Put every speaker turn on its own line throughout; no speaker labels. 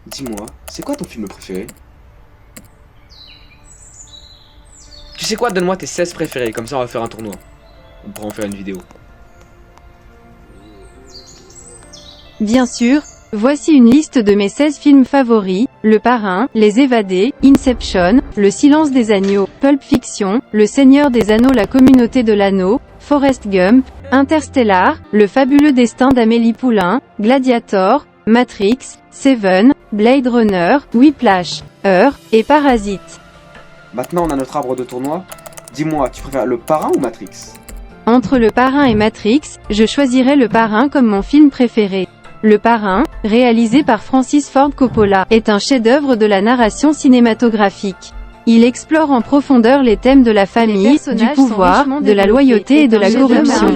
Dis-moi, c'est quoi ton film préféré? Tu sais quoi, donne-moi tes 16 préférés, comme ça on va faire un tournoi. On pourra en faire une vidéo.
Bien sûr, voici une liste de mes 16 films favoris: Le Parrain, Les Évadés, Inception, Le Silence des Agneaux, Pulp Fiction, Le Seigneur des Anneaux, La Communauté de l'Anneau, Forrest Gump, Interstellar, Le Fabuleux Destin d'Amélie Poulain, Gladiator, Matrix, Seven, Blade Runner, Whiplash, Her, et Parasite.
Maintenant on a notre arbre de tournoi. Dis-moi, tu préfères Le Parrain ou Matrix?
Entre Le Parrain et Matrix, je choisirais Le Parrain comme mon film préféré. Le Parrain, réalisé par Francis Ford Coppola, est un chef-d'œuvre de la narration cinématographique. Il explore en profondeur les thèmes de la famille, du pouvoir, de la loyauté et de la corruption.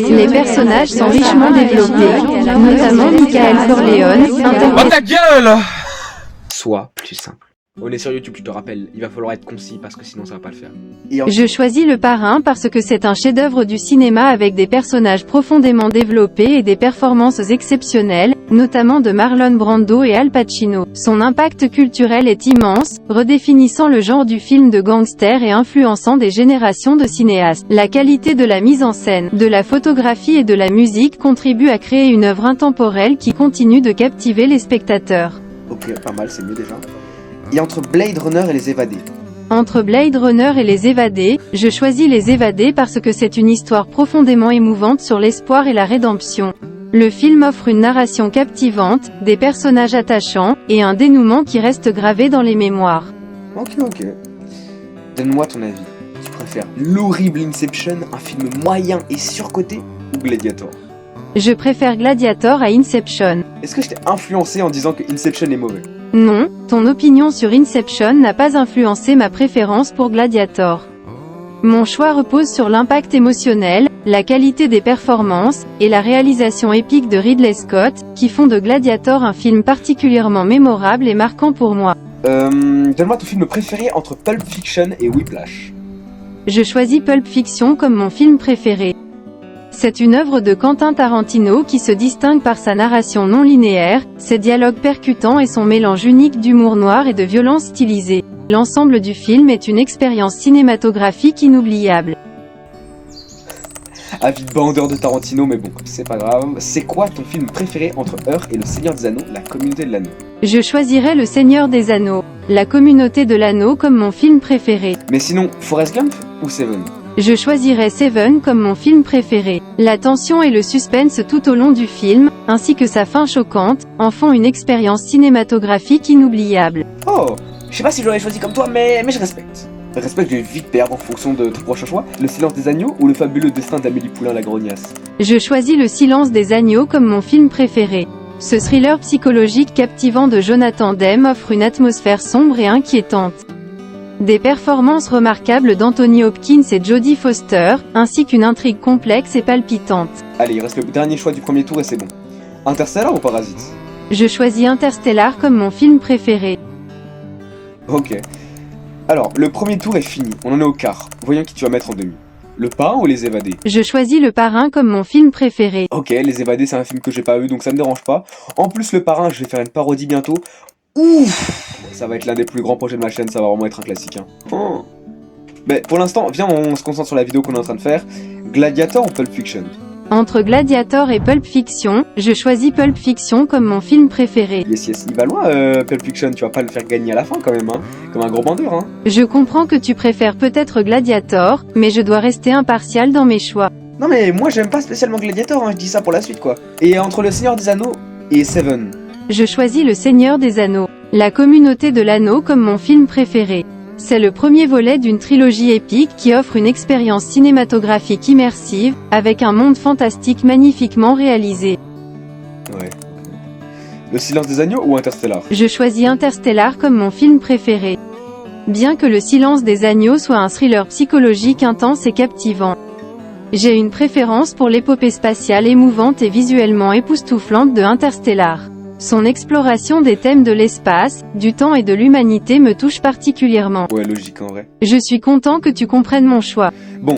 Les personnages sont richement développés, notamment Michael Corleone.
Oh ta gueule! Sois plus simple. On est sur YouTube, je te rappelle, il va falloir être concis parce que sinon ça va pas le faire.
Je choisis Le Parrain parce que c'est un chef-d'œuvre du cinéma avec des personnages profondément développés et des performances exceptionnelles, notamment de Marlon Brando et Al Pacino. Son impact culturel est immense, redéfinissant le genre du film de gangster et influençant des générations de cinéastes. La qualité de la mise en scène, de la photographie et de la musique contribue à créer une œuvre intemporelle qui continue de captiver les spectateurs.
Ok, pas mal, c'est mieux déjà. Et entre Blade Runner et Les Évadés?
Entre Blade Runner et Les Évadés, je choisis Les Évadés parce que c'est une histoire profondément émouvante sur l'espoir et la rédemption. Le film offre une narration captivante, des personnages attachants, et un dénouement qui reste gravé dans les mémoires.
Ok. Donne-moi ton avis. Tu préfères l'horrible Inception, un film moyen et surcoté, ou Gladiator?
Je préfère Gladiator à Inception.
Est-ce que je t'ai influencé en disant que Inception est mauvais?
Non, ton opinion sur Inception n'a pas influencé ma préférence pour Gladiator. Mon choix repose sur l'impact émotionnel, la qualité des performances, et la réalisation épique de Ridley Scott, qui font de Gladiator un film particulièrement mémorable et marquant pour moi.
Donne-moi ton film préféré entre Pulp Fiction et Whiplash.
Je choisis Pulp Fiction comme mon film préféré. C'est une œuvre de Quentin Tarantino qui se distingue par sa narration non linéaire, ses dialogues percutants et son mélange unique d'humour noir et de violence stylisée. L'ensemble du film est une expérience cinématographique inoubliable.
Avis bandeur de Tarantino, mais bon, c'est pas grave. C'est quoi ton film préféré entre Her et Le Seigneur des Anneaux, La Communauté de l'Anneau?
Je choisirais Le Seigneur des Anneaux, La Communauté de l'Anneau comme mon film préféré.
Mais sinon, Forrest Gump ou Seven?
Je choisirais Seven comme mon film préféré. La tension et le suspense tout au long du film, ainsi que sa fin choquante, en font une expérience cinématographique inoubliable.
Oh, je sais pas si j'aurais choisi comme toi, mais je respecte. Respecte, je vais vite perdre en fonction de ton prochain choix. Le Silence des Agneaux ou Le Fabuleux Destin d'Amélie Poulain la Grognasse?
Je choisis Le Silence des Agneaux comme mon film préféré. Ce thriller psychologique captivant de Jonathan Demme offre une atmosphère sombre et inquiétante. Des performances remarquables d'Anthony Hopkins et Jodie Foster, ainsi qu'une intrigue complexe et palpitante.
Allez, il reste le dernier choix du premier tour et c'est bon. Interstellar ou Parasite?
Je choisis Interstellar comme mon film préféré.
Ok. Alors, le premier tour est fini, on en est au quart. Voyons qui tu vas mettre en demi. Le Parrain ou Les Évadés?
Je choisis Le Parrain comme mon film préféré.
Ok, Les Évadés c'est un film que j'ai pas vu donc ça me dérange pas. En plus Le Parrain, je vais faire une parodie bientôt. Ouf! Ça va être l'un des plus grands projets de ma chaîne, ça va vraiment être un classique. Hein. Oh. Mais pour l'instant, viens on se concentre sur la vidéo qu'on est en train de faire. Gladiator ou Pulp Fiction?
Entre Gladiator et Pulp Fiction, je choisis Pulp Fiction comme mon film préféré.
Yes, il va loin Pulp Fiction, tu vas pas le faire gagner à la fin quand même, hein. Comme un gros bandeur, hein.
Je comprends que tu préfères peut-être Gladiator, mais je dois rester impartial dans mes choix.
Non mais moi j'aime pas spécialement Gladiator, hein, je dis ça pour la suite quoi. Et entre Le Seigneur des Anneaux et Seven?
Je choisis Le Seigneur des Anneaux, La Communauté de l'Anneau comme mon film préféré. C'est le premier volet d'une trilogie épique qui offre une expérience cinématographique immersive, avec un monde fantastique magnifiquement réalisé.
Ouais. Le Silence des Agneaux ou Interstellar?
Je choisis Interstellar comme mon film préféré. Bien que Le Silence des Agneaux soit un thriller psychologique intense et captivant, j'ai une préférence pour l'épopée spatiale émouvante et visuellement époustouflante de Interstellar. Son exploration des thèmes de l'espace, du temps et de l'humanité me touche particulièrement.
Ouais, logique en vrai.
Je suis content que tu comprennes mon choix.
Bon,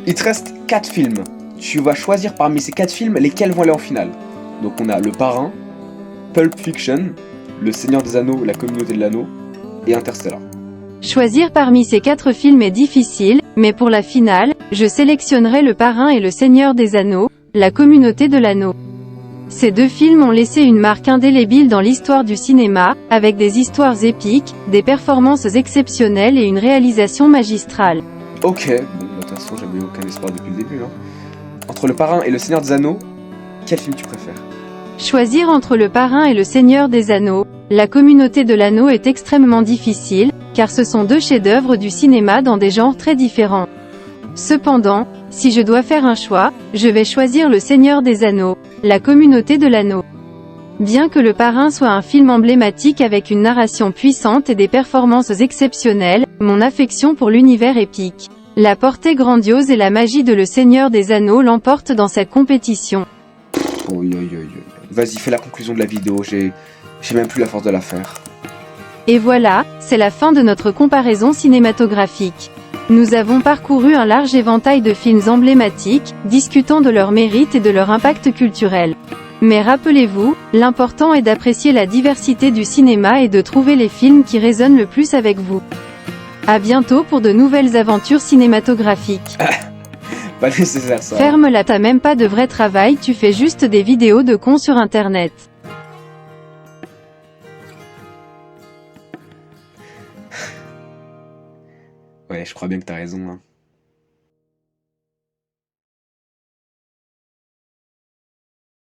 il te reste 4 films. Tu vas choisir parmi ces 4 films lesquels vont aller en finale. Donc on a Le Parrain, Pulp Fiction, Le Seigneur des Anneaux, La Communauté de l'Anneau et Interstellar.
Choisir parmi ces 4 films est difficile, mais pour la finale, je sélectionnerai Le Parrain et Le Seigneur des Anneaux, La Communauté de l'Anneau. Ces 2 films ont laissé une marque indélébile dans l'histoire du cinéma, avec des histoires épiques, des performances exceptionnelles et une réalisation magistrale.
Ok, bon, de toute façon, j'avais aucun espoir depuis le début. Hein. Entre Le Parrain et Le Seigneur des Anneaux, quel film tu préfères?
Choisir entre Le Parrain et Le Seigneur des Anneaux, La Communauté de l'Anneau est extrêmement difficile, car ce sont 2 chefs-d'œuvre du cinéma dans des genres très différents. Cependant, si je dois faire un choix, je vais choisir Le Seigneur des Anneaux, La Communauté de l'Anneau. Bien que Le Parrain soit un film emblématique avec une narration puissante et des performances exceptionnelles, mon affection pour l'univers épique, la portée grandiose et la magie de Le Seigneur des Anneaux l'emportent dans cette compétition.
Vas-y, fais la conclusion de la vidéo, j'ai même plus la force de la faire.
Et voilà, c'est la fin de notre comparaison cinématographique. Nous avons parcouru un large éventail de films emblématiques, discutant de leur mérite et de leur impact culturel. Mais rappelez-vous, l'important est d'apprécier la diversité du cinéma et de trouver les films qui résonnent le plus avec vous. À bientôt pour de nouvelles aventures cinématographiques.
Pas nécessaire ça.
Ferme-la, t'as même pas de vrai travail, tu fais juste des vidéos de cons sur internet.
Ouais, je crois bien que t'as raison. Hein.